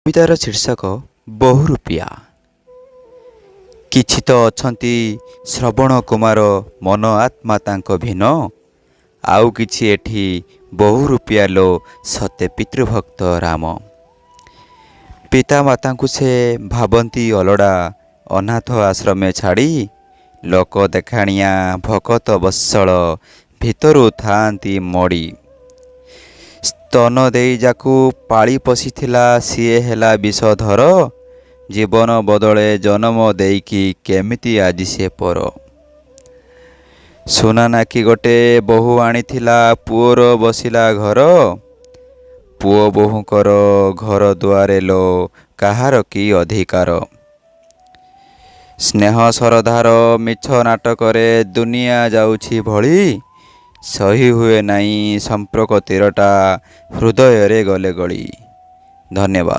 କବିତାର ଶୀର୍ଷକ ବହୁ ରୁପିଆ। କିଛି ତ ଅଛନ୍ତି ଶ୍ରବଣ କୁମାର ମନ ଆତ୍ମା ତାଙ୍କ ଭିନ୍ନ, ଆଉ କିଛି ଏଠି ବହୁ ରୁପିଆ ଲୋ ସତେ ପିତୃଭକ୍ତ ରାମ। ପିତାମାତାଙ୍କୁ ସେ ଭାବନ୍ତି ଅଲୋଡ଼ା, ଅନାଥ ଆଶ୍ରମେ ଛାଡ଼ି ଲୋକ ଦେଖାଣିଆ ଭକତ ବତ୍ସଳ ଭିତରୁ ଥାଆନ୍ତି ମଡ଼ି। ସ୍ତନ ଦେଇ ଯାକୁ ପାଳି ପଶିଥିଲା ସିଏ ହେଲା ବିଷଧର, ଜୀବନ ବଦଳେ ଜନମ ଦେଇକି କେମିତି ଆଜି ସେ ପର। ସୁନା ନାକି ଗୋଟେ ବୋହୂ ଆଣିଥିଲା ପୁଅର ବସିଲା ଘର, ପୁଅ ବୋହୂଙ୍କର ଘର ଦୁଆରେ ଲୋ କାହାର କି ଅଧିକାର। ସ୍ନେହ ସରଧାର ମିଛ ନାଟକରେ ଦୁନିଆ ଯାଉଛି ଭଳି, ସହି ହୁଏ ନାହିଁ ସମ୍ପର୍କ ତୀରଟା ହୃଦୟରେ ଗଲେ ଗଳି। ଧନ୍ୟବାଦ।